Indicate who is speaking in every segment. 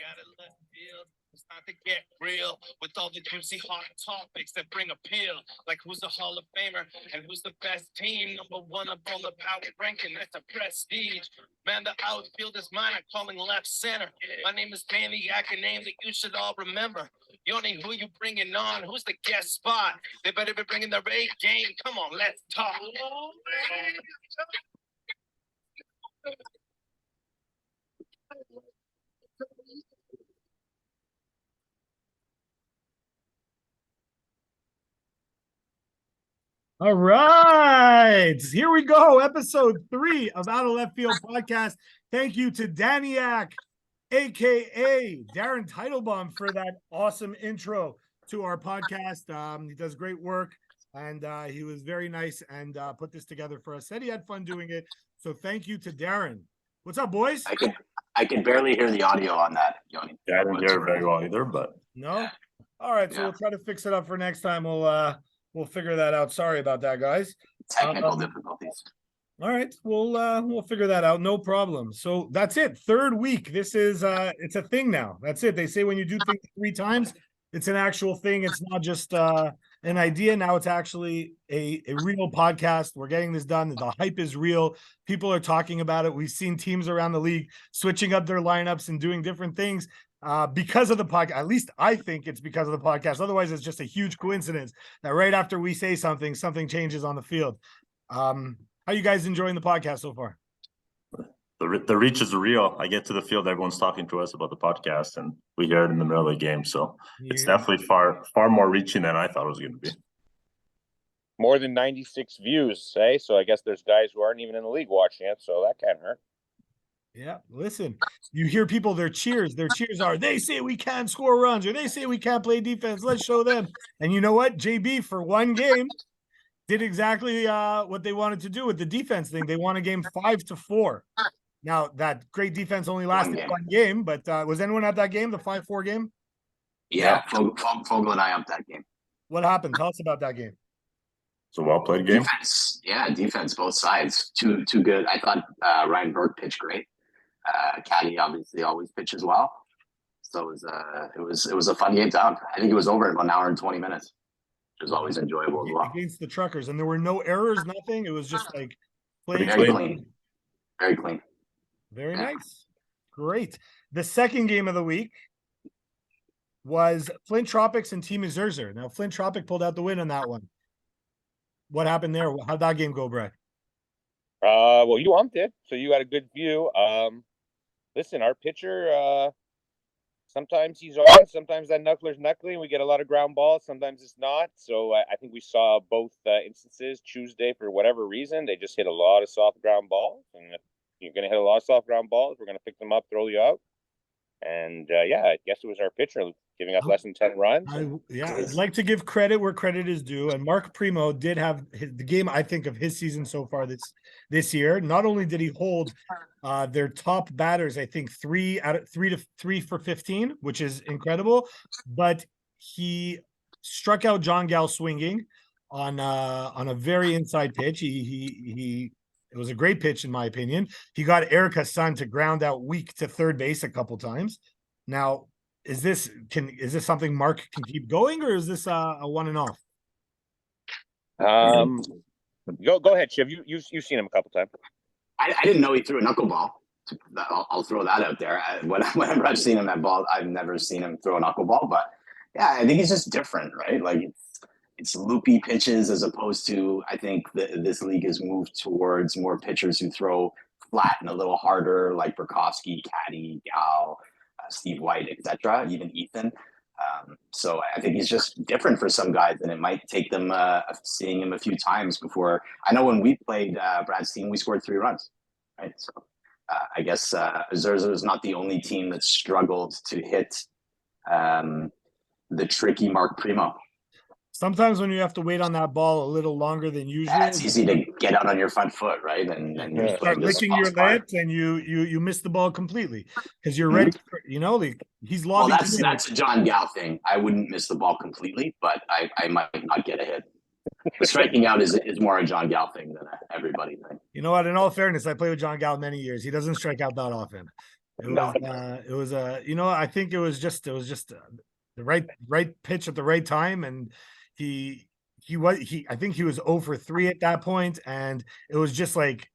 Speaker 1: out of left field. It's time to get real with all the juicy hot topics that bring appeal. Like who's the Hall of Famer and who's the best team? Number one up on the power ranking, that's a prestige. Man, the outfield is mine. I'm calling left center. My name is Maniac, a name that you should all remember. Yoni, who you bringing on? Who's the guest spot? They better be bringing the A game. Come on, let's talk.
Speaker 2: All right, here we go. Episode 3 of Out of Left Field podcast. Thank you to Daniak, aka Darren Teitelbaum, for that awesome intro to our podcast. He does great work, and he was very nice and put this together for us. Said he had fun doing it, so thank you to Darren. What's up, boys?
Speaker 3: I can barely hear the audio on that, Yoni.
Speaker 4: Yeah, I didn't hear it very well either, but
Speaker 2: no. All right, so we'll try to fix it up for next time. We'll figure that out. Sorry about that, guys.
Speaker 3: Technical difficulties.
Speaker 2: All right, we'll figure that out. No problem. So that's it. Third week. This is it's a thing now. That's it. They say when you do things 3 times, it's an actual thing. It's not just an idea. Now it's actually a real podcast. We're getting this done. The hype is real. People are talking about it. We've seen teams around the league switching up their lineups and doing different things. Because of the podcast. At least I think it's because of the podcast. Otherwise, it's just a huge coincidence that right after we say something changes on the field. How are you guys enjoying the podcast so far?
Speaker 4: the reach is real. I get to the field, everyone's talking to us about the podcast, and we hear it in the middle of the game. So it's definitely far more reaching than I thought it was going to be.
Speaker 5: More than 96 views, say. So I guess there's guys who aren't even in the league watching it, so that can't hurt.
Speaker 2: Yeah, listen, you hear people, their cheers are, they say we can't score runs, or they say we can't play defense. Let's show them. And you know what? JB, for one game, did exactly what they wanted to do with the defense thing. They won a game 5-4. Now, that great defense only lasted one game, but was anyone at that game, the 5-4 game?
Speaker 3: Yeah, Fogel and I up that game.
Speaker 2: What happened? Tell us about that game.
Speaker 4: It's a well-played game.
Speaker 3: Defense, both sides. Too good. I thought Ryan Burke pitched great. Caddy obviously always pitches well, so it was a fun game down. I think it was over in 1 hour and 20 minutes, which was always enjoyable as well.
Speaker 2: Against the Truckers, and there were no errors, nothing. It was just like
Speaker 3: very clean. Very clean.
Speaker 2: Very nice. Great. The second game of the week was Flint Tropics and Team Zerzer. Now, Flint Tropic pulled out the win on that one. What happened there? How'd that game go, Brett?
Speaker 5: Well, you umped it, so you had a good view. Listen, our pitcher, sometimes he's on, sometimes that knuckler's knuckling, and we get a lot of ground balls. Sometimes it's not. So I think we saw both instances. Tuesday, for whatever reason, they just hit a lot of soft ground balls. And if you're going to hit a lot of soft ground balls, we're going to pick them up, throw you out. And, I guess it was our pitcher giving up less than 10 runs.
Speaker 2: I'd like to give credit where credit is due. And Mark Primo did have the game, I think, of his season so far this year. Not only did he hold their top batters, I think 3 for 15, which is incredible, but he struck out John Gal swinging on a very inside pitch. It was a great pitch, in my opinion. He got Eric Hassan to ground out weak to third base a couple times. Now, is this something Mark can keep going, or is this a one and off?
Speaker 5: Go ahead, Shiv. You've seen him a couple times.
Speaker 3: I didn't know he threw a knuckleball. I'll throw that out there. Whenever I've seen him at ball, I've never seen him throw a knuckleball. But yeah, I think he's just different, right? Like it's loopy pitches as opposed to, I think this league has moved towards more pitchers who throw flat and a little harder, like Burkowski, Caddy, Gal, Steve White, etc., even Ethan. So I think he's just different for some guys, and it might take them seeing him a few times before. I know when we played Brad's team, we scored 3 runs, right? So I guess Zerzer is not the only team that struggled to hit the tricky Mark Primo.
Speaker 2: Sometimes when you have to wait on that ball a little longer than usual,
Speaker 3: it's easy to get out on your front foot, right? And
Speaker 2: you start licking your lips, and you miss the ball completely because you're ready. He's lobbing.
Speaker 3: Well, that's a John Gal thing. I wouldn't miss the ball completely, but I might not get a hit. Striking out is more a John Gal thing than everybody thing.
Speaker 2: You know what? In all fairness, I played with John Gal many years. He doesn't strike out that often. It was you know, I think it was just the right pitch at the right time, and I think he was 0 for 3 at that point, and it was just like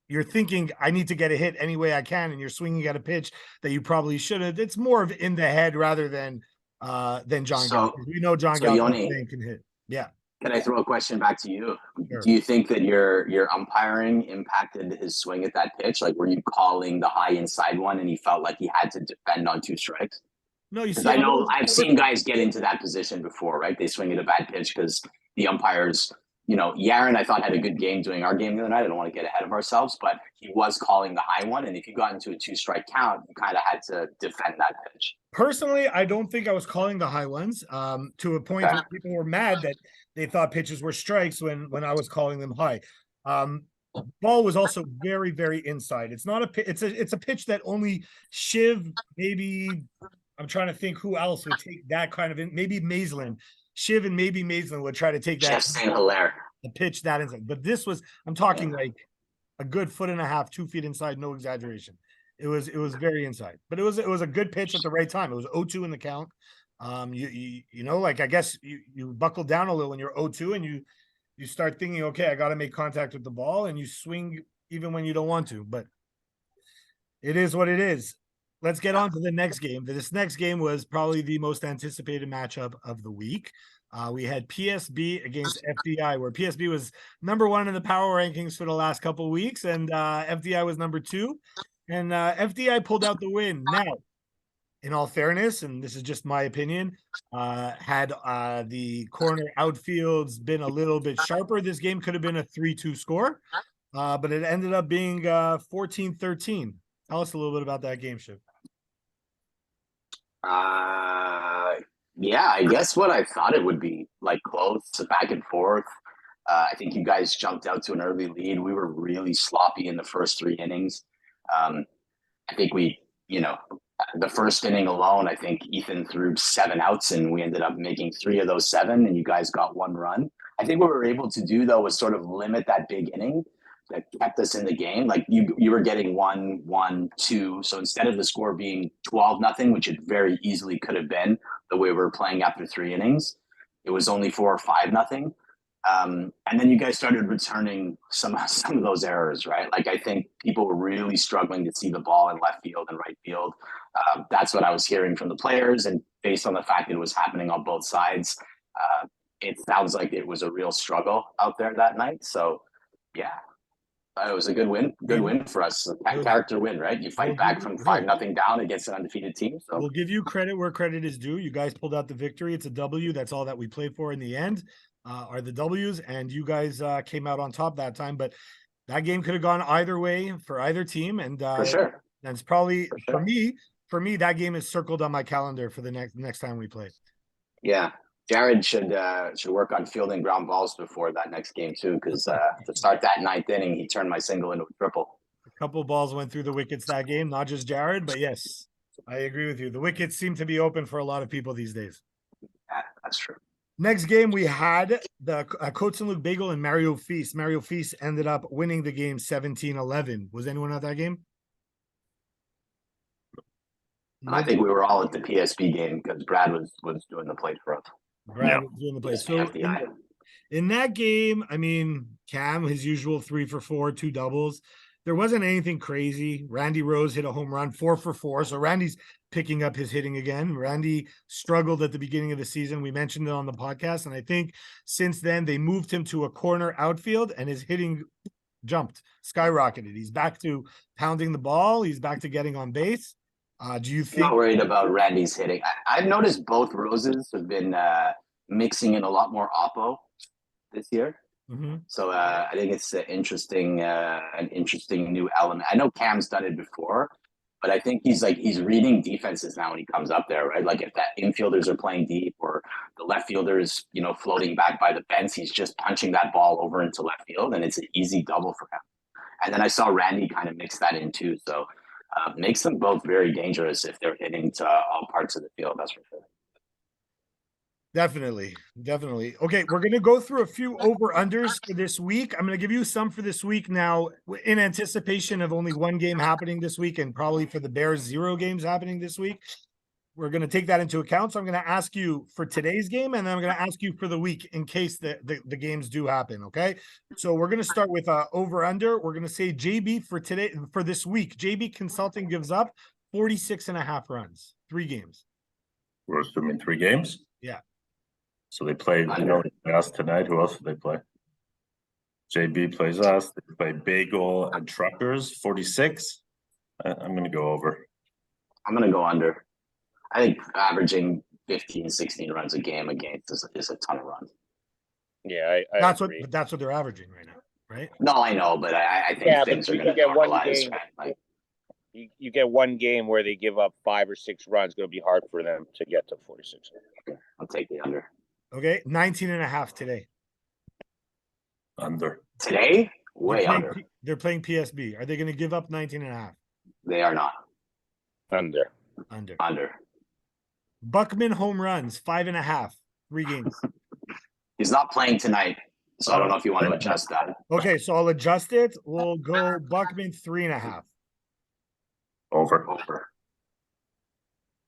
Speaker 2: you're thinking, I need to get a hit any way I can, and you're swinging at a pitch that you probably should have. It's more of in the head rather than John Gall.
Speaker 3: So,
Speaker 2: We know John
Speaker 3: so
Speaker 2: Gall
Speaker 3: Yoni,
Speaker 2: can hit. Yeah,
Speaker 3: can I throw a question back to you?
Speaker 2: sure.
Speaker 3: Do you think that your umpiring impacted his swing at that pitch? Like, were you calling the high inside one, and he felt like he had to defend on 2 strikes?
Speaker 2: No, you
Speaker 3: Because
Speaker 2: see,
Speaker 3: I know I've seen guys get into that position before, right? They swing at a bad pitch because the umpires, Yaron, I thought had a good game doing our game the other night. I don't want to get ahead of ourselves, but he was calling the high one. And if you got into a 2-strike count, you kind of had to defend that pitch.
Speaker 2: Personally, I don't think I was calling the high ones to a point
Speaker 3: Okay.
Speaker 2: where people were mad that they thought pitches were strikes when I was calling them high. Ball was also very, very inside. It's not it's a pitch that only Shiv, maybe I'm trying to think who else would take that kind of maybe Maislin. Shiv and maybe Maislin would try to take that
Speaker 3: Jeff St. Hilaire.
Speaker 2: the pitch that inside. But this was, I'm talking like a good 1.5 feet, 2 feet inside, no exaggeration. It was very inside, but it was a good pitch at the right time. It was 0-2 in the count. You know, like I guess you buckle down a little when you're 0-2 and you start thinking, okay, I got to make contact with the ball, and you swing even when you don't want to. But it is what it is. Let's get on to the next game. This next game was probably the most anticipated matchup of the week. We had PSB against FDI, where PSB was number 1 in the power rankings for the last couple of weeks, and FDI was number 2. And FDI pulled out the win. Now, in all fairness, and this is just my opinion, had the corner outfields been a little bit sharper, this game could have been a 3-2 score, but it ended up being 14-13. Tell us a little bit about that game, Shiv.
Speaker 3: Yeah, I guess what I thought it would be, like close, back and forth. I think you guys jumped out to an early lead. We were really sloppy in the first 3 innings. I think the first inning alone, I think Ethan threw 7 outs and we ended up making 3 of those 7 and you guys got 1 run. I think what we were able to do though was sort of limit that big inning that kept us in the game. Like you were getting 1-1, 2. So instead of the score being 12-0, which it very easily could have been the way we were playing after 3 innings, it was only 4 or 5-0. And then you guys started returning some of those errors, right? Like I think people were really struggling to see the ball in left field and right field. That's what I was hearing from the players, and based on the fact that it was happening on both sides, it sounds like it was a real struggle out there that night. So, yeah, it was a good win. Good win for us. Character win, right? You fight back from 5-0 down against an undefeated team. So
Speaker 2: we'll give you credit where credit is due. You guys pulled out the victory. It's a W. That's all that we played for in the end. Are the W's, and you guys came out on top that time. But that game could have gone either way for either team, and
Speaker 3: for sure.
Speaker 2: That's probably for me. That game is circled on my calendar for the next time we play.
Speaker 3: Yeah, Jared should work on fielding ground balls before that next game too, because to start that 9th inning, he turned my single into a triple.
Speaker 2: A couple balls went through the wickets that game, not just Jared, but yes, I agree with you. The wickets seem to be open for a lot of people these days.
Speaker 3: Yeah, that's true.
Speaker 2: Next game, we had the Coates and Luke Bagel and Mario Feast. Mario Feast ended up winning the game 17-11. Was anyone at that game?
Speaker 3: No. I think we were all at the PSB game because Brad was doing the plate for us.
Speaker 2: Brad was doing the plate. So in that game, I mean, Cam, his usual 3 for 4, 2 doubles. There wasn't anything crazy. Randy Rose hit a home run, 4 for 4. So Randy's picking up his hitting again. Randy struggled at the beginning of the season. We mentioned it on the podcast. And I think since then they moved him to a corner outfield and his hitting jumped, skyrocketed. He's back to pounding the ball. He's back to getting on base. Do you think?
Speaker 3: I'm not worried about Randy's hitting. I've noticed both Roses have been mixing in a lot more oppo this year.
Speaker 2: Mm-hmm.
Speaker 3: So I think it's an interesting new element. I know Cam's done it before, but I think he's reading defenses now when he comes up there, right? Like if that infielders are playing deep or the left fielders, floating back by the fence, he's just punching that ball over into left field, and it's an easy double for him. And then I saw Randy kind of mix that in too. So makes them both very dangerous if they're hitting to all parts of the field. That's for sure.
Speaker 2: Definitely. Okay, we're gonna go through a few over-unders for this week. I'm gonna give you some for this week now, in anticipation of only one game happening this week, and probably for the Bears, 0 games happening this week. We're gonna take that into account. So I'm gonna ask you for today's game, and then I'm gonna ask you for the week in case the games do happen. Okay. So we're gonna start with over-under. We're gonna say JB for this week. JB Consulting gives up 46.5 runs, 3 games.
Speaker 4: We're assuming 3 games.
Speaker 2: Yeah.
Speaker 4: So they play us tonight. Who else do they play? JB plays us. They play Bagel and Truckers, 46. I'm going to go over.
Speaker 3: I'm going to go under. I think averaging 15, 16 runs a game against is a ton of runs.
Speaker 5: Yeah, I
Speaker 2: That's
Speaker 5: agree.
Speaker 2: what they're averaging right now, right?
Speaker 3: No, I know, but I think things are going to
Speaker 5: get one
Speaker 3: normalize.
Speaker 5: game.
Speaker 3: Right? Like,
Speaker 5: You get one game where they give up 5 or 6 runs. It's going to be hard for them to get to 46.
Speaker 3: I'll take the under.
Speaker 2: Okay, 19.5 today.
Speaker 4: Under.
Speaker 3: Today? Way under.
Speaker 2: They're playing PSB. Are they going to give up 19.5?
Speaker 3: They are not.
Speaker 5: Under.
Speaker 3: Under.
Speaker 2: Buckman home runs, 5.5, 3 games.
Speaker 3: He's not playing tonight, so I don't know if you want to adjust that.
Speaker 2: Okay, so I'll adjust it. We'll go Buckman 3.5.
Speaker 4: Over.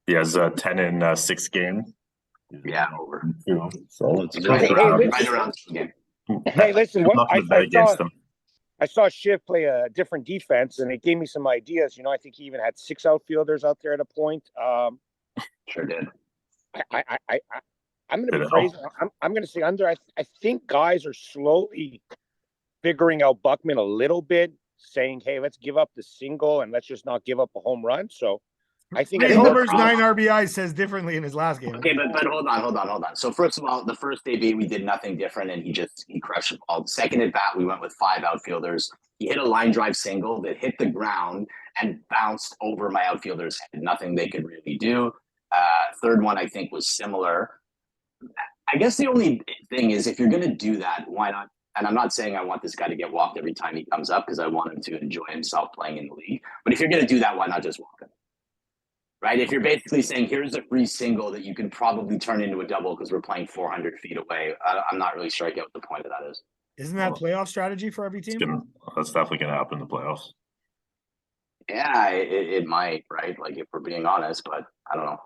Speaker 4: He has 10 in 6 games.
Speaker 3: Yeah, over.
Speaker 4: So it's
Speaker 3: Right
Speaker 4: right
Speaker 3: around the game.
Speaker 5: Hey, listen, what I saw Shiv play a different defense, and it gave me some ideas. You know, I think he even had 6 outfielders out there at a point.
Speaker 3: Sure did.
Speaker 5: I'm going to be crazy. I'm going to say under. I think guys are slowly figuring out Buckman a little bit, saying, "Hey, let's give up the single and let's just not give up a home run." So I think
Speaker 2: 3 homers, 9 RBIs says differently in his last game.
Speaker 3: Okay, but hold on. So first of all, the first AB we did nothing different, and he crushed the ball. Second at bat, we went with 5 outfielders. He hit a line drive single that hit the ground and bounced over my outfielders' head. Nothing they could really do. Third one I think was similar. I guess the only thing is, if you're going to do that, why not? And I'm not saying I want this guy to get walked every time he comes up, because I want him to enjoy himself playing in the league. But if you're going to do that, why not just walk him? Right? If you're basically saying, here's a free single that you can probably turn into a double because we're playing 400 feet away, I'm not really sure I get what the point of that is.
Speaker 2: Isn't that playoff strategy for every team?
Speaker 4: That's definitely going to happen in the playoffs.
Speaker 3: Yeah, it might, right? Like, if we're being honest, but I don't know.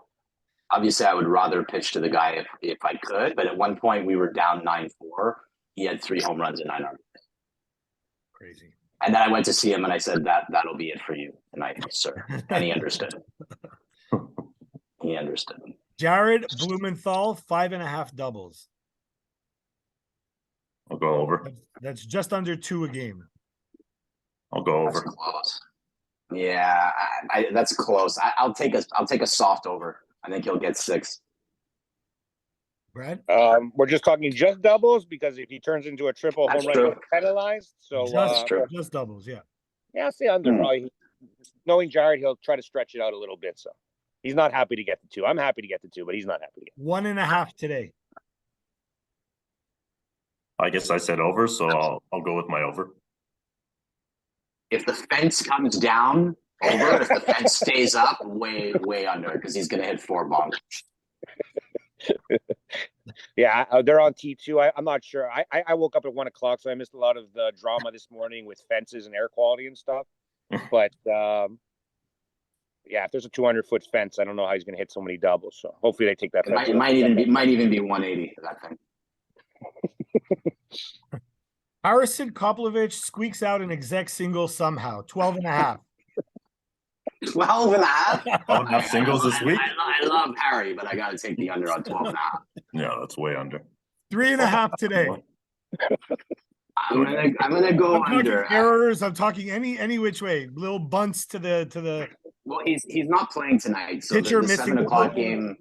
Speaker 3: Obviously, I would rather pitch to the guy if I could, but at one point we were down 9-4. He had 3 home runs and 9 RBIs.
Speaker 2: Crazy.
Speaker 3: And then I went to see him and I said, that'll be it for you tonight, sir. And he understood. He understood.
Speaker 2: Jared Blumenthal, 5.5 doubles.
Speaker 4: I'll go over.
Speaker 2: That's just under 2 a game.
Speaker 4: I'll go over.
Speaker 3: That's close. Yeah, that's close. I'll take a soft over. I think he'll get 6.
Speaker 2: Brad?
Speaker 5: We're just talking just doubles, because if he turns into a triple home run, he'll get penalized. So
Speaker 2: just doubles, yeah.
Speaker 5: Yeah, I'll say under. Probably. Knowing Jared, he'll try to stretch it out a little bit. So he's not happy to get the 2. I'm happy to get the 2, but he's not happy to get
Speaker 2: 1.5 today.
Speaker 4: I guess I said over, so I'll go with my over.
Speaker 3: If the fence comes down, over. If the fence stays up, way under, because he's going to hit 4 bombs.
Speaker 5: Yeah, they're on T2. I'm not sure. I woke up at 1 o'clock, so I missed a lot of the drama this morning with fences and air quality and stuff. But yeah, if there's a 200-foot fence, I don't know how he's going to hit so many doubles. So hopefully they take that.
Speaker 3: It might even be 180. That thing.
Speaker 2: Harrison Koplovich squeaks out an exec single somehow. 12.5.
Speaker 3: 12.5.
Speaker 4: 12.5 singles this week.
Speaker 3: I love Harry, but I got to take the under on 12.5.
Speaker 4: Yeah, that's way under.
Speaker 2: 3.5 today.
Speaker 3: I'm gonna go under.
Speaker 2: Errors. I'm talking any which way. Little bunts to the.
Speaker 3: Well, he's not playing tonight, so
Speaker 2: Pitcher
Speaker 3: the
Speaker 2: missing
Speaker 3: 7 o'clock game.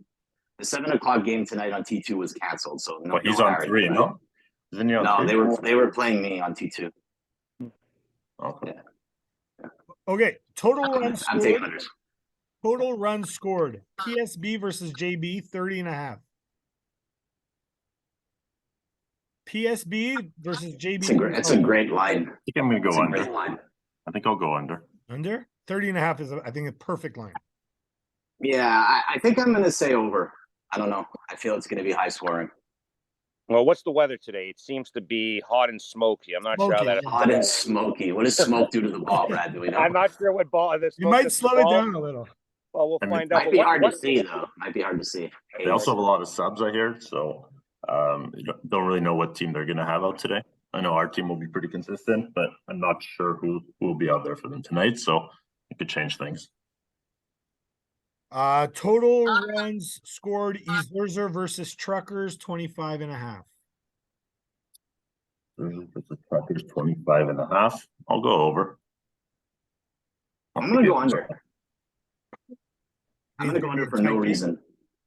Speaker 3: The 7 o'clock game tonight on T2 was canceled, so no.
Speaker 4: But he's
Speaker 3: no
Speaker 4: on
Speaker 3: Harry
Speaker 4: 3,
Speaker 3: tonight.
Speaker 4: no? Isn't he on 3?
Speaker 3: No, they were playing me on T2.
Speaker 4: Okay.
Speaker 3: Yeah.
Speaker 2: Okay, total runs
Speaker 3: I'm taking
Speaker 2: scored.
Speaker 3: unders.
Speaker 2: Total runs scored. PSB versus JB, 30.5. PSB versus JB.
Speaker 3: It's a great line.
Speaker 4: I think I'm going to go
Speaker 3: It's a great
Speaker 4: under.
Speaker 3: line.
Speaker 4: I think I'll go under.
Speaker 2: Under 30.5 is I think a perfect line.
Speaker 3: Yeah, I think I'm going to say over. I don't know. I feel it's going to be high scoring.
Speaker 5: Well, what's the weather today? It seems to be hot and smoky. I'm not sure how
Speaker 2: Smoky,
Speaker 5: that.
Speaker 2: yeah.
Speaker 3: Hot and smoky. What does smoke do to the ball, Brad? Do we know?
Speaker 5: I'm not sure what ball. The
Speaker 2: You
Speaker 5: smoke
Speaker 2: might
Speaker 5: does to the
Speaker 2: slow it
Speaker 5: ball.
Speaker 2: down a little.
Speaker 5: Well, we'll
Speaker 4: I mean,
Speaker 5: find out.
Speaker 3: Might
Speaker 5: But
Speaker 3: be
Speaker 5: what,
Speaker 3: hard
Speaker 5: what,
Speaker 3: to see, though. Might be hard to see.
Speaker 4: They also have a lot of subs, I hear. So don't really know what team they're going to have out today. I know our team will be pretty consistent, but I'm not sure who will be out there for them tonight. So it could change things.
Speaker 2: Total runs scored Easerzer versus Truckers 25.5.
Speaker 4: The Truckers 25.5. I'll go over.
Speaker 3: I'm going to go under. I'm going to go
Speaker 2: It's
Speaker 3: under for
Speaker 2: tight
Speaker 3: no
Speaker 2: game.
Speaker 3: reason.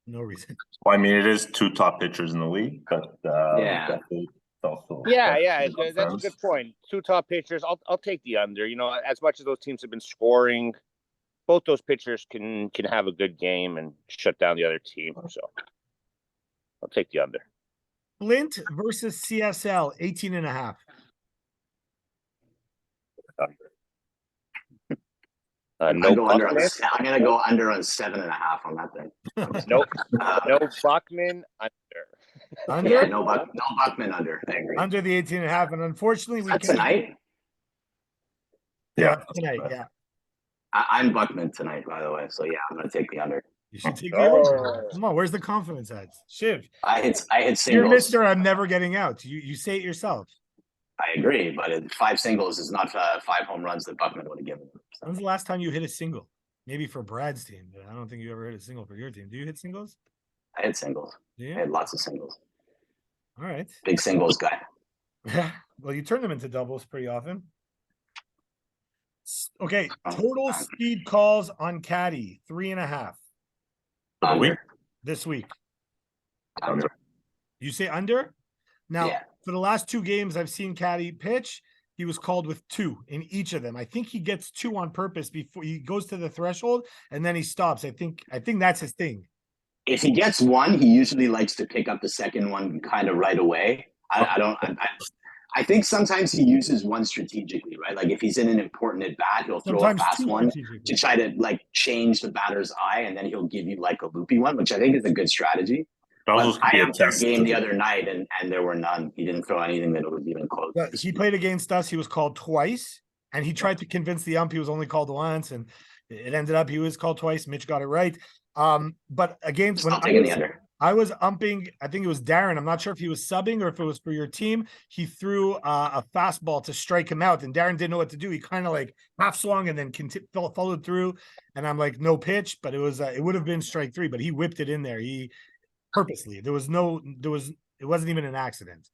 Speaker 2: No reason.
Speaker 4: Well, I mean, it is two top pitchers in the league, but
Speaker 3: Yeah.
Speaker 4: it's also
Speaker 5: yeah, that's a good point. Two top pitchers. I'll take the under. You know, as much as those teams have been scoring, both those pitchers can have a good game and shut down the other team. So I'll take the under.
Speaker 2: Flint versus CSL 18.5.
Speaker 5: No
Speaker 3: Under on
Speaker 5: Buckman.
Speaker 3: I'm going to go under on 7.5 on that thing.
Speaker 5: No Buckman under.
Speaker 2: Under?
Speaker 3: Yeah, no Buckman under. I agree.
Speaker 2: Under the 18.5. And unfortunately, we
Speaker 3: That's
Speaker 2: can't.
Speaker 3: tonight.
Speaker 2: Yeah, tonight. Yeah.
Speaker 3: I'm Buckman tonight, by the way. So yeah, I'm going to take the under.
Speaker 2: You should take the over. Come on, where's the confidence at? Shiv.
Speaker 3: I hit
Speaker 2: You're
Speaker 3: singles.
Speaker 2: Mr. I'm never getting out. You say it yourself.
Speaker 3: I agree, but 5 singles is not 5 home runs that Buckman would have given them. So.
Speaker 2: When's the last time you hit a single? Maybe for Brad's team, but I don't think you ever hit a single for your team. Do you hit singles?
Speaker 3: I hit singles.
Speaker 2: Do you?
Speaker 3: I had lots of singles.
Speaker 2: All right.
Speaker 3: Big singles guy.
Speaker 2: Well, you turn them into doubles pretty often. Okay,
Speaker 3: Oh,
Speaker 2: total
Speaker 3: man.
Speaker 2: speed calls on Caddy 3.5
Speaker 4: for the week.
Speaker 2: this week.
Speaker 3: Under.
Speaker 2: You say under? Now,
Speaker 3: Yeah.
Speaker 2: for the last 2 games I've seen Caddy pitch, he was called with 2 in each of them. I think he gets 2 on purpose before he goes to the threshold and then he stops. I think that's his thing.
Speaker 3: If he gets 1, he usually likes to pick up the second one kind of right away. I think sometimes he uses 1 strategically, right? Like if he's in an important at bat, he'll throw
Speaker 2: Sometimes
Speaker 3: a fast
Speaker 2: 2
Speaker 3: one
Speaker 2: strategically.
Speaker 3: to try to like change the batter's eye, and then he'll give you like a loopy one, which I think is a good strategy.
Speaker 4: Also
Speaker 3: But I
Speaker 4: could be a
Speaker 3: amped the
Speaker 4: test.
Speaker 3: game the other night, and there were none. He didn't throw anything that was even close.
Speaker 2: But he played against us. He was called twice, and he tried to convince the ump he was only called once, and it ended up he was called twice. Mitch got it right. But against when
Speaker 3: Still taking the under.
Speaker 2: I was umping, I think it was Darren. I'm not sure if he was subbing or if it was for your team. He threw a fastball to strike him out, and Darren didn't know what to do. He kind of like half swung and then followed through. And I'm like, no pitch, but it would have been strike 3, but he whipped it in there. He purposely. It wasn't even an accident.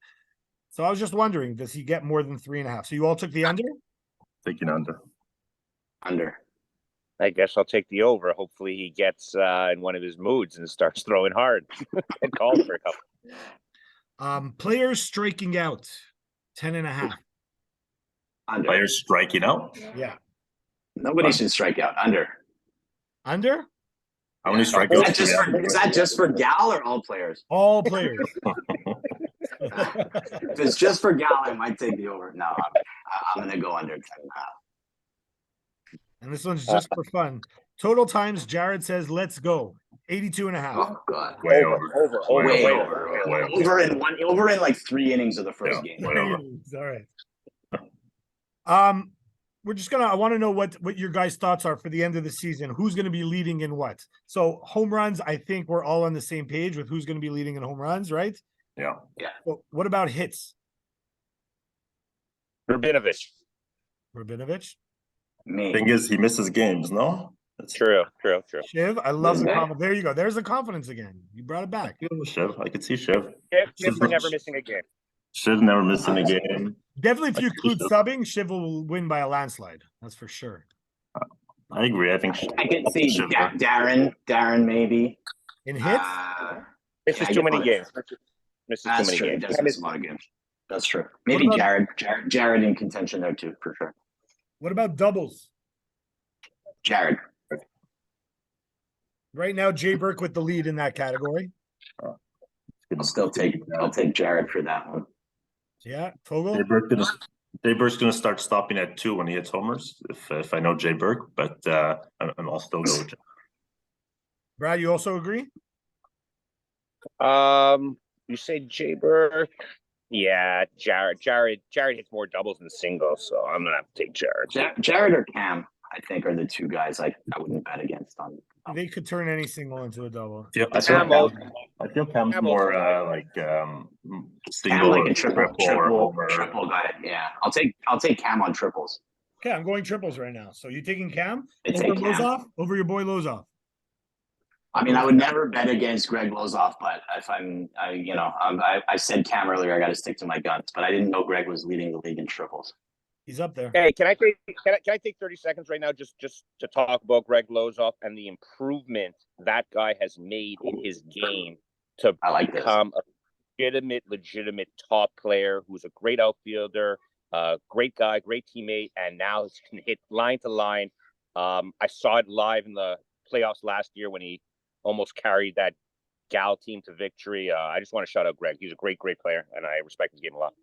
Speaker 2: So I was just wondering, does he get more than 3.5? So you all took the under?
Speaker 4: Taking under.
Speaker 3: Under.
Speaker 5: I guess I'll take the over. Hopefully he gets in one of his moods and starts throwing hard and calls for a couple.
Speaker 2: Players striking out 10.5.
Speaker 3: Under.
Speaker 4: Players striking out.
Speaker 2: Yeah.
Speaker 3: Nobody should strike out. Under.
Speaker 2: Under?
Speaker 4: How many
Speaker 3: Is
Speaker 4: strikeouts?
Speaker 3: that just for Gal or all players?
Speaker 2: All players.
Speaker 3: If it's just for Gal, I might take the over. No, I'm going to go under 10.5.
Speaker 2: And this one's just for fun. Total times Jared says, let's go. 82.5.
Speaker 3: Oh god.
Speaker 4: Way over.
Speaker 3: Way
Speaker 4: Way
Speaker 3: over.
Speaker 4: over.
Speaker 3: Over in like 3 innings of the first game.
Speaker 4: Way over.
Speaker 2: All right. We're just I want to know what your guys' thoughts are for the end of the season. Who's going to be leading in what? So home runs, I think we're all on the same page with who's going to be leading in home runs, right?
Speaker 4: Yeah.
Speaker 2: Well, what about hits?
Speaker 5: Rabinovich.
Speaker 3: Me.
Speaker 4: Thing is, he misses games. No, that's
Speaker 5: True.
Speaker 2: Shiv, I love the
Speaker 3: Okay.
Speaker 2: confidence. There you go. There's the confidence again. You brought it back.
Speaker 4: Shiv. I could see Shiv.
Speaker 5: Shiv for never missing a game.
Speaker 4: Shiv never missing a game.
Speaker 2: Definitely, if you
Speaker 4: I see
Speaker 2: include
Speaker 4: Shiv.
Speaker 2: subbing, Shiv will win by a landslide. That's for sure.
Speaker 4: I agree. I think
Speaker 3: I can see
Speaker 4: Shiv.
Speaker 3: Darren maybe.
Speaker 2: In hits,
Speaker 5: Misses
Speaker 3: Yeah, I
Speaker 5: too
Speaker 3: get
Speaker 5: many
Speaker 3: what-
Speaker 5: games. Misses too
Speaker 3: That's
Speaker 5: many
Speaker 3: true. He
Speaker 5: games.
Speaker 3: does miss a lot of games. That's true. Maybe
Speaker 2: What about-
Speaker 3: Jared in contention there too, for sure.
Speaker 2: what about doubles?
Speaker 3: Jared.
Speaker 2: Right now, Jay Burke with the lead in that category.
Speaker 3: I'll take Jared for that one.
Speaker 2: Yeah, Fogel.
Speaker 4: Jay Burke's gonna start stopping at 2 when he hits homers. If I know Jay Burke, but I'll still go with Jay.
Speaker 2: Brad, you also agree?
Speaker 5: You say Jay Burke? Yeah, Jared hits more doubles than singles, so I'm gonna have to take Jared.
Speaker 3: Jared or Cam, I think, are the two guys I wouldn't bet against on.
Speaker 2: They could turn any single into a double.
Speaker 4: Yeah,
Speaker 3: That's what
Speaker 4: I feel Cam's
Speaker 5: Cam
Speaker 4: more
Speaker 5: also-
Speaker 3: Cam
Speaker 4: single
Speaker 3: like
Speaker 4: or
Speaker 3: a
Speaker 4: triple
Speaker 3: triple guy. Yeah, I'll take Cam on triples.
Speaker 2: Okay, I'm going triples right now. So you taking Cam
Speaker 3: I
Speaker 2: over
Speaker 3: take Cam.
Speaker 2: Lozoff? Over your boy Lozoff?
Speaker 3: I mean, I would never bet against Greg Lozoff, but if I said Cam earlier, I got to stick to my guns. But I didn't know Greg was leading the league in triples.
Speaker 2: He's up there.
Speaker 5: Hey, can I take 30 seconds right now just to talk about Greg Lozoff and the improvement that guy has made in his game to
Speaker 3: I like this.
Speaker 5: become a legitimate top player who's a great outfielder, great guy, great teammate, and now he can hit line to line. I saw it live in the playoffs last year when he almost carried that Gal team to victory. I just want to shout out Greg. He's a great player, and I respect his game a lot.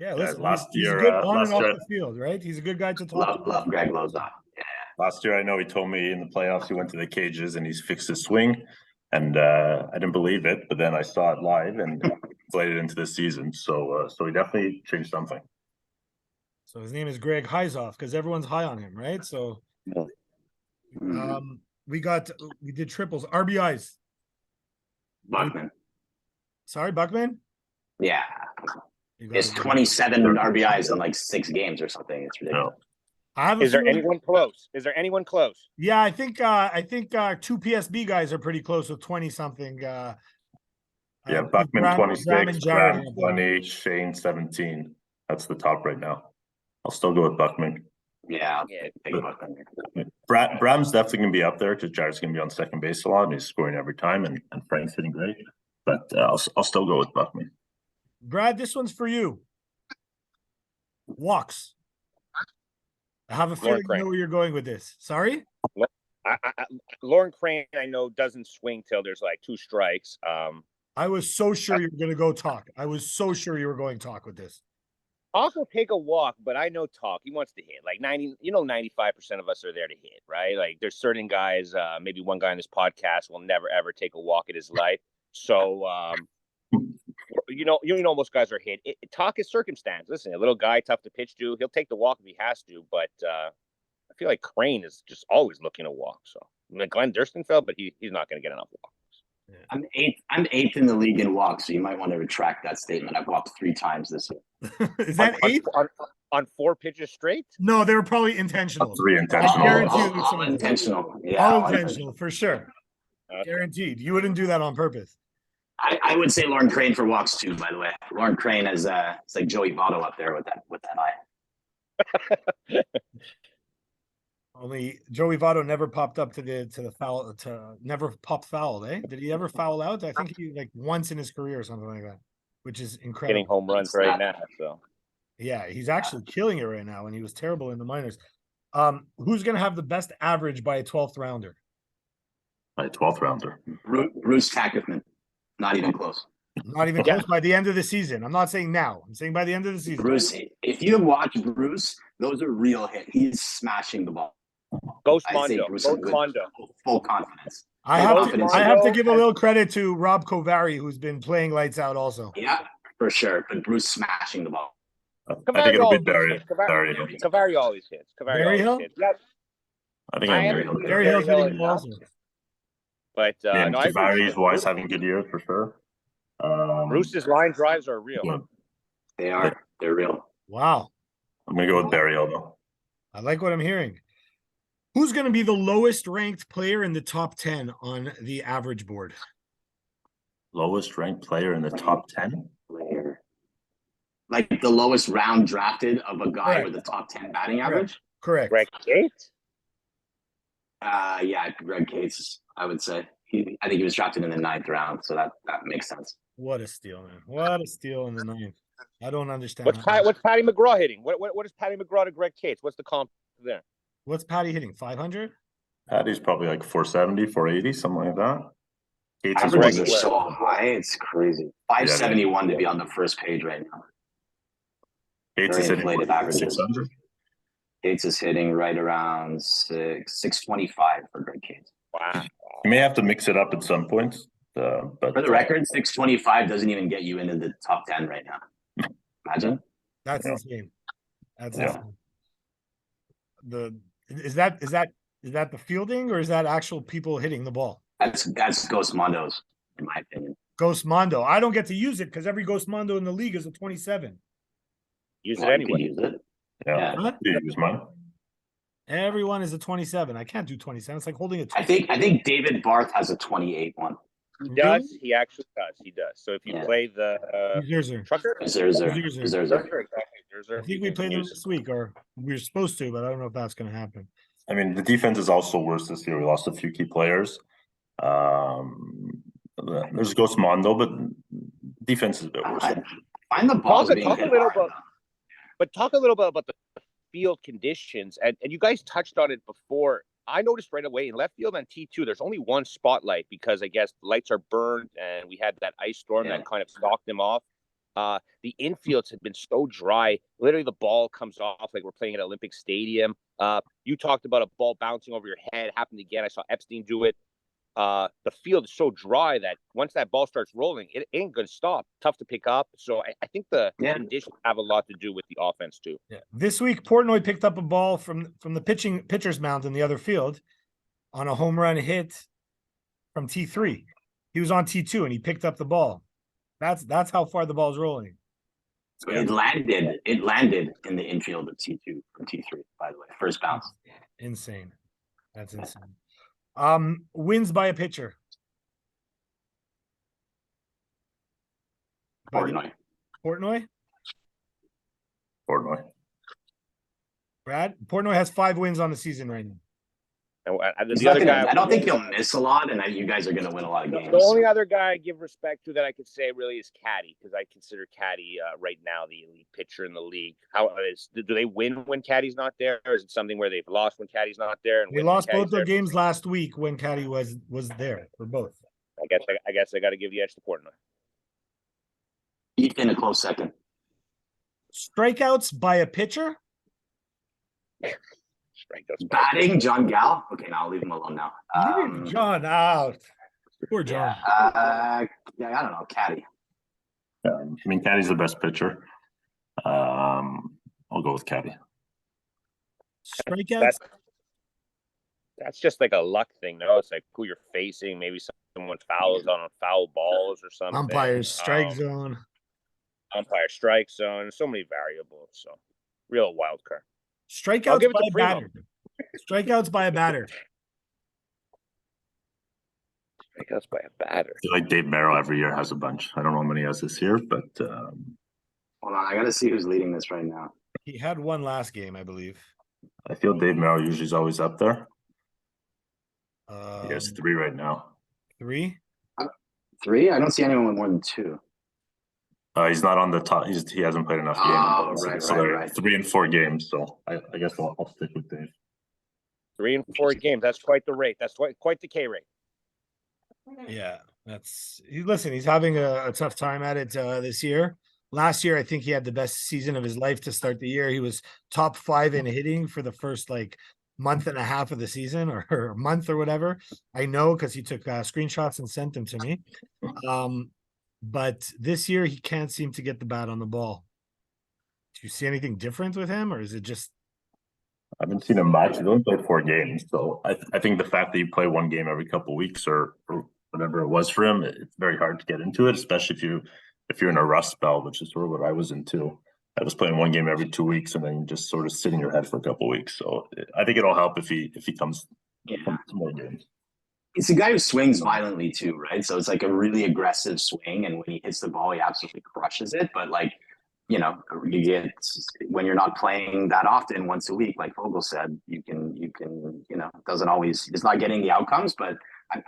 Speaker 2: Yeah, listen,
Speaker 4: last
Speaker 2: he's
Speaker 4: year,
Speaker 2: good on
Speaker 4: last
Speaker 2: and off
Speaker 4: year-
Speaker 2: the field, right? He's a good guy to talk to.
Speaker 3: Love Greg Lozoff. Yeah.
Speaker 4: Last year, I know he told me in the playoffs he went to the cages and he's fixed his swing, and I didn't believe it. But then I saw it live and played it into this season. So he definitely changed something.
Speaker 2: So his name is Greg Heisoff because everyone's high on him, right? So, we did triples, RBIs.
Speaker 3: Buckman.
Speaker 2: Sorry, Buckman.
Speaker 3: Yeah,
Speaker 2: You got
Speaker 3: it's
Speaker 2: it.
Speaker 3: 27 RBIs in like 6 games or something. It's ridiculous.
Speaker 2: I have a
Speaker 5: Is there
Speaker 2: feeling-
Speaker 5: anyone close? Is there anyone close?
Speaker 2: Yeah, I think two PSB guys are pretty close with 20 something.
Speaker 4: Yeah,
Speaker 2: Bram-
Speaker 4: Buckman
Speaker 2: Bram
Speaker 4: 26,
Speaker 2: and Jared
Speaker 4: Graham
Speaker 2: have
Speaker 4: 20, Shane 17. That's the top right now. I'll still go with Buckman.
Speaker 3: Yeah, I'll
Speaker 5: Yeah.
Speaker 3: take Buckman.
Speaker 4: Bram's definitely going to be up there because Jared's going to be on second base a lot and he's scoring every time, and Frank's hitting great. But I'll still go with Buckman.
Speaker 2: Brad, this one's for you. Walks. I have a feeling you
Speaker 5: Crane.
Speaker 2: know where you're going with this. Sorry?
Speaker 5: Lauren Crane, I know, doesn't swing till there's like 2 strikes.
Speaker 2: I was so sure you were going to go talk. I was so sure you were going talk with this.
Speaker 5: Talk will take a walk, but I know Talk. He wants to hit. Like 95% of us are there to hit, right? Like there's certain guys, maybe one guy on this podcast will never ever take a walk in his life. So most guys are hit. Talk is circumstance. Listen, a little guy, tough to pitch to. He'll take the walk if he has to, but I feel like Crane is just always looking to walk. So I mean, Glenn Durstenfeld, but he's not going to get enough walks.
Speaker 3: I'm eighth in the league in walks, so you might want to retract that statement. I've walked 3 times this year.
Speaker 2: Is that 8?
Speaker 5: On 4 pitches straight?
Speaker 2: No, they were probably intentional.
Speaker 4: 3
Speaker 2: I
Speaker 4: intentional.
Speaker 2: guarantee you there's
Speaker 3: All
Speaker 2: some
Speaker 3: intentional. Yeah,
Speaker 2: all
Speaker 3: all
Speaker 2: intentional for sure.
Speaker 5: Okay.
Speaker 2: Guaranteed. You wouldn't do that on purpose.
Speaker 3: I would say Lauren Crane for walks too. By the way, Lauren Crane is it's like Joey Votto up there with that eye.
Speaker 2: Only Joey Votto never popped up to the foul never popped foul, eh? Did he ever foul out? I think he like once in his career or something like that, which is incredible.
Speaker 5: Getting home runs right now. So
Speaker 2: Yeah, he's actually killing it right now, and he was terrible in the minors. Who's gonna have the best average by a 12th rounder?
Speaker 4: By 12th rounder.
Speaker 3: Bruce Tackman, not even close.
Speaker 2: Not even close by the end of the season. I'm not saying now. I'm saying by the end of the season.
Speaker 3: Bruce, if you have watched Bruce, those are real hits. He's smashing the ball.
Speaker 5: Ghost
Speaker 3: I'd say
Speaker 5: Mondo.
Speaker 3: Bruce
Speaker 5: Ghost
Speaker 3: is good.
Speaker 5: Mondo.
Speaker 3: Full confidence.
Speaker 2: I
Speaker 3: Full
Speaker 2: have
Speaker 3: confidence.
Speaker 2: to, I have to give a little credit to Rob Kovari, who's been playing lights out also.
Speaker 3: Yeah, for sure. But Bruce smashing the ball.
Speaker 4: I think it'll be Barry.
Speaker 5: Cavari always hits. Cavari
Speaker 2: Barry
Speaker 5: always
Speaker 2: Hill?
Speaker 5: hits. Yeah,
Speaker 4: I think I'm
Speaker 5: Barry
Speaker 4: going to
Speaker 2: Barry Hill's hitting the also.
Speaker 5: but
Speaker 4: Yeah,
Speaker 5: no, I agree with
Speaker 4: Barry's
Speaker 5: you.
Speaker 4: wise having good years for sure.
Speaker 5: Bruce's line drives are real.
Speaker 4: Yeah,
Speaker 3: They are. They're real.
Speaker 2: Wow.
Speaker 4: I'm going to go with Barry Hill though.
Speaker 2: I like what I'm hearing. Who's going to be the lowest ranked player in the top 10 on the average board?
Speaker 4: Lowest ranked player in the top 10?
Speaker 3: Player. Like the lowest round drafted of a guy
Speaker 2: Correct.
Speaker 3: with a top 10 batting average.
Speaker 2: Correct.
Speaker 5: Greg Cates?
Speaker 3: Yeah, Greg Cates, I would say. I think he was drafted in the 9th round, so that makes sense.
Speaker 2: What a steal, man. What a steal in the 9th. I don't understand.
Speaker 5: What's Patty McGraw hitting? What is Patty McGraw to Greg Cates? What's the comp there?
Speaker 2: What's Patty hitting? 500?
Speaker 4: Patty's probably like 470, 480, something like that. Cates is
Speaker 3: Averages
Speaker 5: Greg
Speaker 3: are
Speaker 4: like,
Speaker 3: so high, it's crazy. 571 to be on the first page right now.
Speaker 4: Cates is
Speaker 3: very
Speaker 4: hitting
Speaker 3: inflated averages.
Speaker 4: 600.
Speaker 3: Cates is hitting right around 625 for Greg Cates.
Speaker 5: Wow.
Speaker 4: You may have to mix it up at some points. But
Speaker 3: For the record, 625 doesn't even get you into the top 10 right now. Imagine.
Speaker 2: That's
Speaker 4: Yeah.
Speaker 2: insane. That's
Speaker 4: Yeah.
Speaker 2: insane. Is that the fielding or is that actual people hitting the ball?
Speaker 3: That's Ghost Mondo's, in my opinion.
Speaker 2: Ghost Mondo. I don't get to use it because every Ghost Mondo in the league is a 27.
Speaker 5: Use
Speaker 3: Well,
Speaker 5: it
Speaker 3: you
Speaker 5: anyway.
Speaker 3: could use it.
Speaker 4: yeah,
Speaker 2: What?
Speaker 4: you use mine.
Speaker 2: Everyone is a 27. I can't do 27. It's like holding a
Speaker 3: I think David Barth has a 28 one.
Speaker 5: He
Speaker 2: Really?
Speaker 5: does. He actually does. He does. So if you
Speaker 3: Yeah.
Speaker 5: play the
Speaker 2: Scherzer.
Speaker 5: trucker,
Speaker 3: Zerzer.
Speaker 2: Scherzer.
Speaker 3: Zerzer.
Speaker 5: exactly.
Speaker 2: I think we play them this week, or we're supposed to, but I don't know if that's going to happen.
Speaker 4: I mean, the defense is also worse this year. We lost a few key players. There's Ghost Mondo, but defense is a bit worse.
Speaker 3: Find the balls being
Speaker 5: talk a
Speaker 3: hit
Speaker 5: little
Speaker 3: hard,
Speaker 5: bit, but talk a little bit about the field conditions, and you guys touched on it before. I noticed right away in left field on T2, there's only one spotlight because I guess the lights are burned, and we had that ice storm that kind of knocked them off. The infields had been so dry. Literally, the ball comes off like we're playing at Olympic Stadium. You talked about a ball bouncing over your head. Happened again. I saw Epstein do it. The field is so dry that once that ball starts rolling, it ain't going to stop. Tough to pick up. So I think the conditions have a lot to do with the offense too.
Speaker 2: Yeah. This week, Portnoy picked up a ball from the pitcher's mound in the other field on a home run hit from T3. He was on T2 and he picked up the ball. That's how far the ball's rolling.
Speaker 3: So it landed in the infield of T2 from T3, by the way. First bounce.
Speaker 2: Insane. That's insane. Wins by a pitcher.
Speaker 3: Portnoy.
Speaker 2: Portnoy?
Speaker 4: Portnoy.
Speaker 2: Brad? Portnoy has 5 wins on the season right now.
Speaker 5: And
Speaker 3: He's
Speaker 5: the
Speaker 3: not
Speaker 5: other
Speaker 3: gonna,
Speaker 5: guy,
Speaker 3: I don't think he'll miss a lot, and you guys are going to win a lot of games.
Speaker 5: the only other guy I give respect to that I could say really is Caddy, because I consider Caddy right now the elite pitcher in the league. Do they win when Caddy's not there, or is it something where they've lost when Caddy's not there? And
Speaker 2: They
Speaker 5: win when
Speaker 2: lost both
Speaker 5: Caddy's
Speaker 2: their
Speaker 5: there?
Speaker 2: games last week when Caddy was there for both.
Speaker 5: I guess I got to give the edge to Portnoy.
Speaker 3: Heat in a close second.
Speaker 2: Strikeouts by a pitcher?
Speaker 5: Strikeouts.
Speaker 3: Batting, John Gal. Okay, now I'll leave him alone now.
Speaker 2: Leave John out. Poor John.
Speaker 3: I don't know. Caddy.
Speaker 4: I mean, Caddy's the best pitcher. I'll go with Caddy.
Speaker 2: Strikeouts?
Speaker 5: That's just like a luck thing, no? It's like who you're facing. Maybe someone fouls on foul balls or something.
Speaker 2: Umpires, strike zone.
Speaker 5: Umpire strike zone. So many variables. So real wild card.
Speaker 2: Strikeouts
Speaker 5: give it
Speaker 2: by
Speaker 5: to
Speaker 2: a
Speaker 5: Primo.
Speaker 2: batter. Strikeouts by a batter.
Speaker 5: Strikeouts by a batter.
Speaker 4: I feel like Dave Merrill every year has a bunch. I don't know how many he has this year, but
Speaker 3: Hold on, I got to see who's leading this right now.
Speaker 2: He had one last game, I believe.
Speaker 4: I feel Dave Merrill usually is always up there. He has
Speaker 2: Um,
Speaker 4: 3 right now.
Speaker 2: 3?
Speaker 3: 3? I don't see anyone with more than 2.
Speaker 4: He's not on the top. He hasn't played enough
Speaker 3: Oh,
Speaker 4: games.
Speaker 3: right,
Speaker 4: they're
Speaker 3: right.
Speaker 4: 3 and 4 games. So I guess I'll stick with Dave.
Speaker 5: 3 and 4 games. That's quite the rate. That's quite the K rate.
Speaker 2: Yeah, listen, he's having a tough time at it this year. Last year, I think he had the best season of his life to start the year. He was top 5 in hitting for the first month and a half of the season or a month or whatever. I know because he took screenshots and sent them to me. But this year he can't seem to get the bat on the ball. Do you see anything different with him, or is it just?
Speaker 4: I haven't seen him much. He's only played 4 games, so I think the fact that you play 1 game every couple of weeks or whatever it was for him, it's very hard to get into it, especially if you're in a rust spell, which is sort of what I was in too. I was playing 1 game every 2 weeks and then just sort of sit in your head for a couple of weeks. So I think it'll help if he comes to more games.
Speaker 3: It's a guy who swings violently too, right? So it's like a really aggressive swing, and when he hits the ball, he absolutely crushes it. But you get, when you're not playing that often, once a week, like Vogel said, you can doesn't always, it's not getting the outcomes, but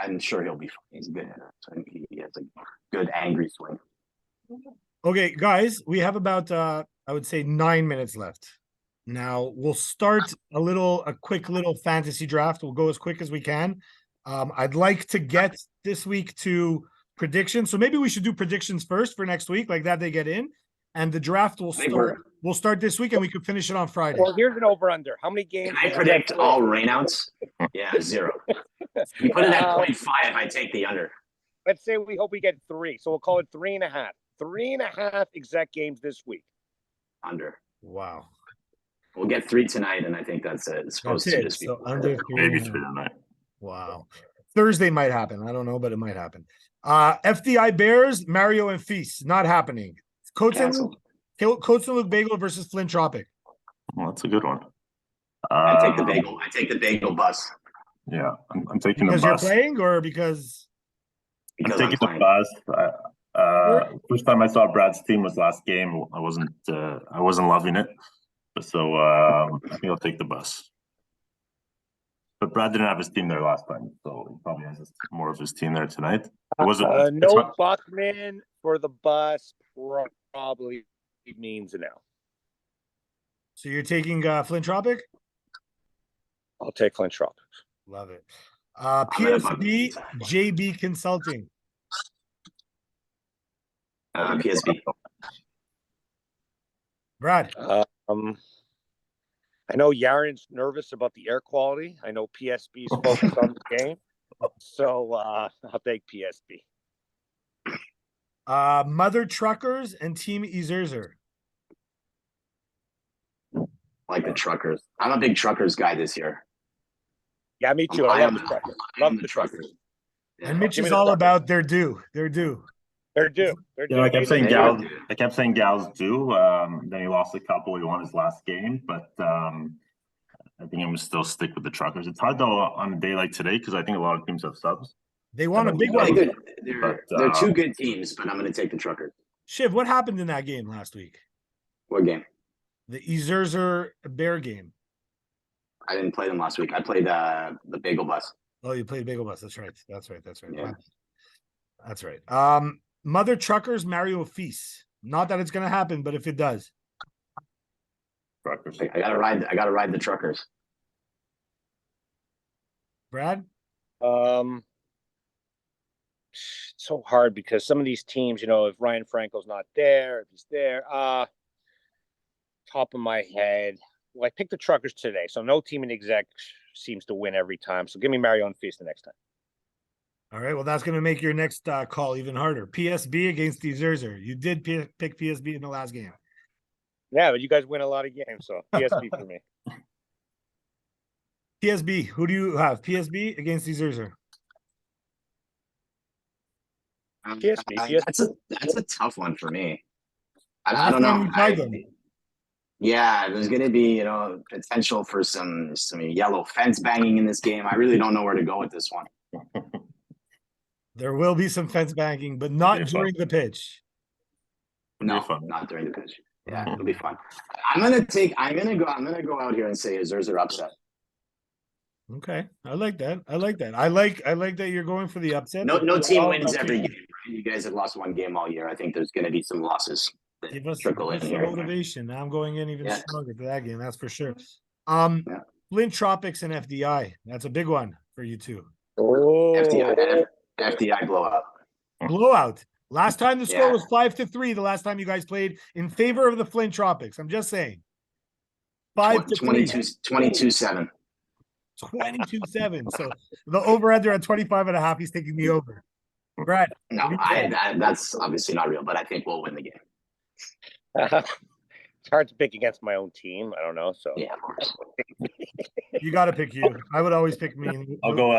Speaker 3: I'm sure he'll be fine. He's a good hitter. So he has a good angry swing.
Speaker 2: Okay, guys, we have about I would say 9 minutes left. Now we'll start a quick little fantasy draft. We'll go as quick as we can. I'd like to get this week to predictions. So maybe we should do predictions first for next week, like that they get in. And the draft will start this week and we could finish it on Friday.
Speaker 5: Well, here's an over under. How many games?
Speaker 3: Can I predict all rainouts? Yeah, 0. You put it at 0.5, I take the under.
Speaker 5: let's say we hope we get 3. So we'll call it 3.5. 3.5 exec games this week.
Speaker 3: Under.
Speaker 2: Wow.
Speaker 3: We'll get 3 tonight, and I think that's it. It's supposed
Speaker 2: That's
Speaker 3: to
Speaker 2: it.
Speaker 3: just be
Speaker 2: So
Speaker 3: 4.
Speaker 2: under
Speaker 4: Maybe
Speaker 2: 3.5.
Speaker 4: 3 tonight.
Speaker 2: Wow. Thursday might happen. I don't know, but it might happen. FDI Bears, Mario and Feast. Not happening. Coach and Luke Bagel versus Flint Tropic.
Speaker 4: Well, that's a good one.
Speaker 3: I take the bagel. I take the bagel bus
Speaker 4: Yeah, I'm taking
Speaker 2: Because
Speaker 4: the
Speaker 2: you're
Speaker 4: bus.
Speaker 2: playing or because
Speaker 3: because
Speaker 4: I'm
Speaker 3: I'm
Speaker 4: taking
Speaker 3: playing.
Speaker 4: the bus. First time I saw Brad's team was last game. I wasn't loving it. So I think I'll take the bus. But Brad didn't have his team there last time, so he probably has more of his team there tonight. It wasn't
Speaker 5: No Buckman for the bus probably means a no.
Speaker 2: so you're taking Flint Tropic?
Speaker 5: I'll take Flint Tropics.
Speaker 2: Love it.
Speaker 3: I'm gonna bug
Speaker 2: PSB
Speaker 3: you.
Speaker 2: JB Consulting.
Speaker 3: PSB.
Speaker 2: Brad.
Speaker 5: I know Yaren's nervous about the air quality. I know PSB's focused on the game. So I'll take PSB.
Speaker 2: Mother Truckers and Team Ezerzer.
Speaker 3: Like the truckers. I'm a big truckers guy this year.
Speaker 5: Yeah, me too. I love the truckers. Love the truckers.
Speaker 3: Yeah.
Speaker 2: And Mitch
Speaker 5: Give me
Speaker 2: is
Speaker 5: the
Speaker 2: all
Speaker 5: truckers.
Speaker 2: about their due. They're due.
Speaker 5: They're due. They're due.
Speaker 4: I kept saying
Speaker 3: They
Speaker 4: gals.
Speaker 3: are.
Speaker 4: I kept saying gals do. Then he lost a couple. He won his last game, but I think I'm gonna still stick with the truckers. It's hard though on a day like today because I think a lot of teams have subs.
Speaker 2: They won a big
Speaker 3: I
Speaker 2: one.
Speaker 3: think
Speaker 4: But,
Speaker 3: they're 2 good teams, but I'm going to take the truckers.
Speaker 2: Shiv, what happened in that game last week?
Speaker 3: What game?
Speaker 2: The Ezerzer Bear game.
Speaker 3: I didn't play them last week. I played the bagel bus.
Speaker 2: Oh, you played Bagel Bus. That's right. That's right.
Speaker 3: Yeah.
Speaker 2: That's right. Mother Truckers, Mario Feast. Not that it's gonna happen, but if it does.
Speaker 4: Truckers.
Speaker 3: I gotta ride the truckers.
Speaker 2: Brad?
Speaker 5: It's so hard because some of these teams, if Ryan Franco's not there, if he's there, top of my head, well, I picked the truckers today, so no team in exec seems to win every time. So give me Mario and Feast the next time.
Speaker 2: All right. Well, that's gonna make your next call even harder. PSB against Ezerzer. You did pick PSB in the last game.
Speaker 5: Yeah, but you guys win a lot of games, so PSB for me.
Speaker 2: PSB. Who do you have? PSB against Ezerzer.
Speaker 5: PSB.
Speaker 3: That's a tough one for me. I
Speaker 2: Last
Speaker 3: don't
Speaker 2: time
Speaker 3: know.
Speaker 2: you played them.
Speaker 3: Yeah, there's going to be potential for some yellow fence banging in this game. I really don't know where to go with this one.
Speaker 2: There will be some fence banging, but not
Speaker 4: It'll be
Speaker 2: during the pitch.
Speaker 3: No,
Speaker 4: fun.
Speaker 3: not during the pitch. Yeah,
Speaker 2: Mhm.
Speaker 3: it'll be fun. I'm gonna go out here and say Ezerzer upset.
Speaker 2: Okay. I like that. I like that you're going for the upset.
Speaker 3: No team
Speaker 2: I'll
Speaker 3: wins every
Speaker 2: keep-
Speaker 3: game. Right? You guys have lost 1 game all year. I think there's going to be some losses that
Speaker 2: Give us
Speaker 3: trickle in
Speaker 2: some
Speaker 3: here.
Speaker 2: motivation. Now I'm going in even
Speaker 3: Yeah.
Speaker 2: stronger to that game. That's for sure.
Speaker 3: Yeah.
Speaker 2: Flint Tropics and FDI. That's a big one for you two.
Speaker 5: Oh,
Speaker 3: FDI blowout.
Speaker 2: Blowout. Last time the score
Speaker 3: Yeah.
Speaker 2: was 5-3. The last time you guys played in favor of the Flint Tropics. I'm just saying. 5-3.
Speaker 3: 22-7.
Speaker 2: 22-7. So the over-under at 25.5. He's taking the over. Brad.
Speaker 3: No,
Speaker 2: what do you say?
Speaker 3: that's obviously not real, but I think we'll win the game.
Speaker 5: it's hard to pick against my own team. I don't know. So
Speaker 3: Yeah, of course.
Speaker 2: You got to pick you. I would always pick me.
Speaker 4: I'll go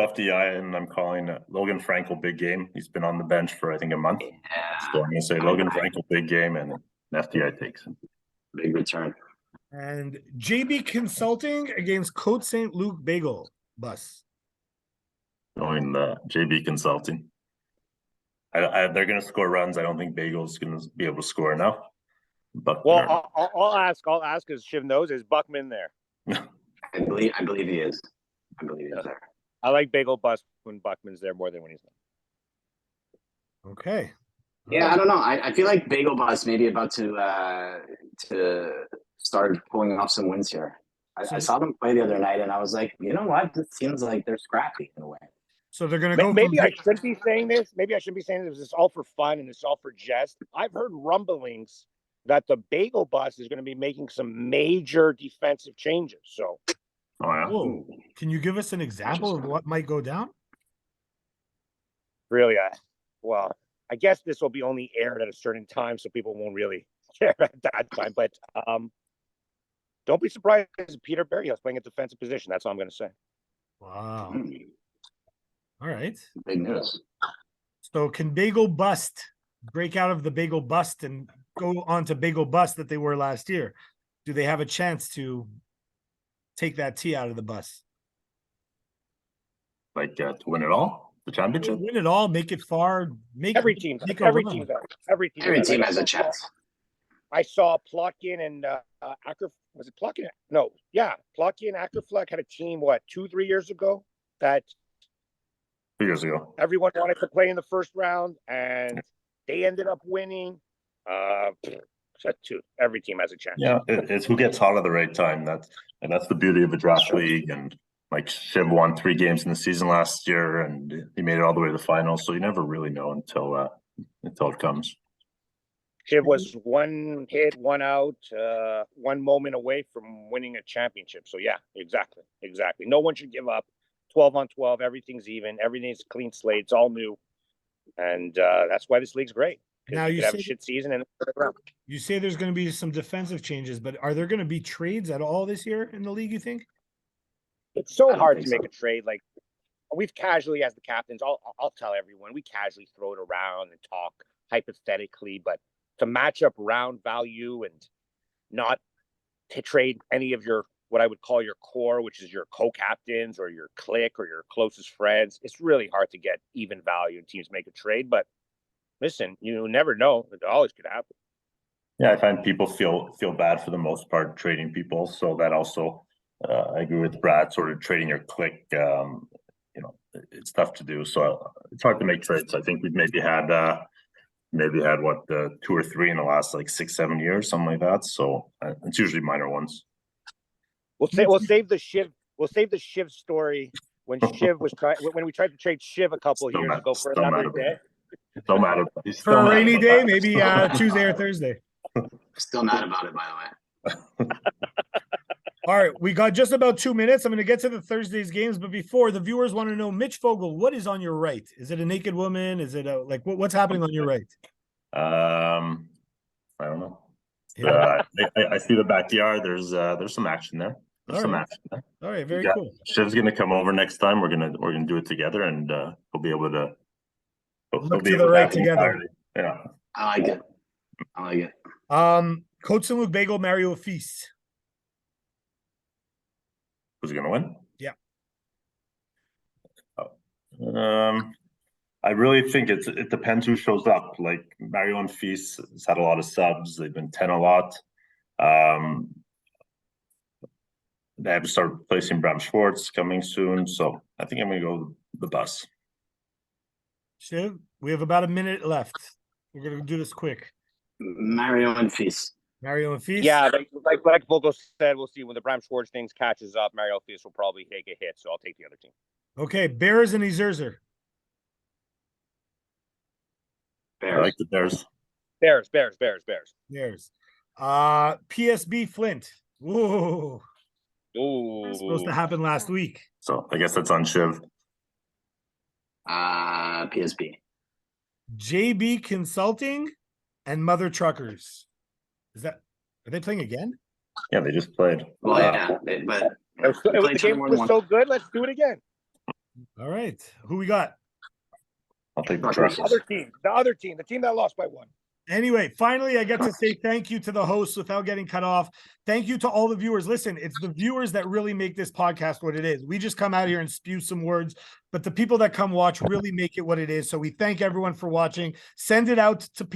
Speaker 4: FDI, and I'm calling Logan Frankel big game. He's been on the bench for I think a month.
Speaker 3: Yeah,
Speaker 4: So I'm gonna say Logan Frankel big game, and FDI takes him.
Speaker 3: big return.
Speaker 2: And JB Consulting against Côte St. Luc Bagel Bus.
Speaker 4: Going JB Consulting. They're gonna score runs. I don't think Bagel's gonna be able to score enough. But
Speaker 5: well, I'll ask. As Shiv knows, is Buckman there?
Speaker 3: I believe he is. I believe he's there.
Speaker 5: I like Bagel Bus when Buckman's there more than when he's not.
Speaker 2: Okay.
Speaker 3: Yeah, I don't know. I feel like Bagel Bus maybe about to start pulling off some wins here. I saw them play the other night, and I was like, you know what? This seems like they're scrappy in a way.
Speaker 2: So they're going to go.
Speaker 5: Maybe I shouldn't be saying this. Maybe I should be saying this. It's all for fun and it's all for jest. I've heard rumblings that the Bagel Bus is going to be making some major defensive changes. So,
Speaker 2: Whoa. Can you give us an example of what might go down?
Speaker 5: really, well, I guess this will be only aired at a certain time, so people won't really care at that time. But don't be surprised if Peter Berrios playing a defensive position. That's all I'm going to say.
Speaker 2: Wow.
Speaker 3: Mm,
Speaker 2: All right.
Speaker 3: big news.
Speaker 2: So can Bagel Bust break out of the Bagel Bust and go on to Bagel Bust that they were last year? Do they have a chance to take that T out of the bus?
Speaker 4: Like to win it all, the championship.
Speaker 2: Win it all, make it far, make
Speaker 5: Every team,
Speaker 2: make a
Speaker 5: every
Speaker 2: run.
Speaker 5: team does. Every team,
Speaker 3: Every
Speaker 5: does.
Speaker 3: team
Speaker 5: I
Speaker 3: has a
Speaker 5: saw-
Speaker 3: chance.
Speaker 5: I saw Plotkin and Acker. Was it Plotkin? No, yeah, Plotkin, Ackerfleck had a team. What 2-3 years ago that
Speaker 4: 2 years ago.
Speaker 5: everyone wanted to play in the first round, and they ended up winning. Every team has a chance.
Speaker 4: Yeah, it's who gets hot at the right time. That's the beauty of a draft league. And like Shiv won 3 games in the season last year, and he made it all the way to the finals. So you never really know until it comes.
Speaker 5: Shiv was 1 hit, 1 out, 1 moment away from winning a championship. So yeah, exactly. No one should give up. 12 on 12, everything's even, everything's a clean slate, it's all new, and that's why this league's great.
Speaker 2: Now
Speaker 5: you
Speaker 2: you
Speaker 5: could have a
Speaker 2: say
Speaker 5: shit season and turn it around.
Speaker 2: you say there's going to be some defensive changes, but are there going to be trades at all this year in the league? You think?
Speaker 5: It's so
Speaker 3: I don't
Speaker 5: hard to
Speaker 3: think
Speaker 5: make
Speaker 3: so.
Speaker 5: a trade. Like we've casually, as the captains, I'll tell everyone, we casually throw it around and talk hypothetically, but to match up round value and not to trade any of your what I would call your core, which is your co-captains or your clique or your closest friends, it's really hard to get even value and teams make a trade. But listen, you never know; it always could happen.
Speaker 4: Yeah, I find people feel bad for the most part trading people. So that also, I agree with Brad. Sort of trading your clique, it's tough to do. So it's hard to make trades. I think we've maybe had what 2 or 3 in the last like 6-7 years, something like that. So it's usually minor ones.
Speaker 5: We'll save the Shiv story when Shiv was when we tried to trade Shiv a couple
Speaker 4: Still
Speaker 5: years
Speaker 4: mad-
Speaker 5: ago for
Speaker 4: still mad
Speaker 5: another
Speaker 4: about
Speaker 5: day.
Speaker 4: Still mad about he's
Speaker 2: For
Speaker 4: still
Speaker 2: a
Speaker 4: mad
Speaker 2: rainy
Speaker 4: about
Speaker 2: day,
Speaker 4: that.
Speaker 2: maybe Tuesday or Thursday.
Speaker 3: Still mad about it, by the way.
Speaker 2: All right, we got just about 2 minutes. I'm going to get to the Thursday's games, but before the viewers want to know, Mitch Fogel, what is on your right? Is it a naked woman? Is it what's happening on your right?
Speaker 4: I don't know.
Speaker 2: Yeah.
Speaker 4: I see the backyard. There's some action there. There's
Speaker 2: All
Speaker 4: some
Speaker 2: right.
Speaker 4: action there.
Speaker 2: All right, very
Speaker 4: Yeah.
Speaker 2: cool.
Speaker 4: Shiv's gonna come over next time. We're gonna do it together, and we'll be able to.
Speaker 2: Look to the right together.
Speaker 4: Yeah.
Speaker 3: I like it. I like it.
Speaker 2: Coach and Luke Bagel, Mario Feast.
Speaker 4: Who's gonna win?
Speaker 2: Yeah.
Speaker 4: I really think it depends who shows up. Like Mario and Feast has had a lot of subs. They've been 10 a lot. They have to start replacing Bram Schwartz coming soon. So I think I'm gonna go with the bus.
Speaker 2: Shiv, we have about a minute left. We're gonna do this quick.
Speaker 3: Mario and Feast.
Speaker 2: Mario and Feast.
Speaker 5: Yeah, like Vogel said, we'll see when the Bram Schwartz things catches up. Mario Feast will probably take a hit, so I'll take the other team.
Speaker 2: Okay, Bears and Ezerzer.
Speaker 3: Bears.
Speaker 4: I like the Bears.
Speaker 5: Bears.
Speaker 2: Bears. PSB Flint. Whoa.
Speaker 5: Ooh.
Speaker 2: Supposed to happen last week.
Speaker 4: So I guess that's on Shiv.
Speaker 3: PSB.
Speaker 2: JB Consulting and Mother Truckers. Are they playing again?
Speaker 4: Yeah, they just played.
Speaker 3: Well, yeah, but
Speaker 5: The game was so good. Let's do it again.
Speaker 2: All right. Who we got?
Speaker 4: I'll take the
Speaker 3: Truckers.
Speaker 4: Truckers.
Speaker 5: The other team, the team that lost by 1.
Speaker 2: Anyway, finally, I get to say thank you to the hosts without getting cut off. Thank you to all the viewers. Listen, it's the viewers that really make this podcast what it is. We just come out here and spew some words, but the people that come watch really make it what it is. So we thank everyone for watching. Send it out to people.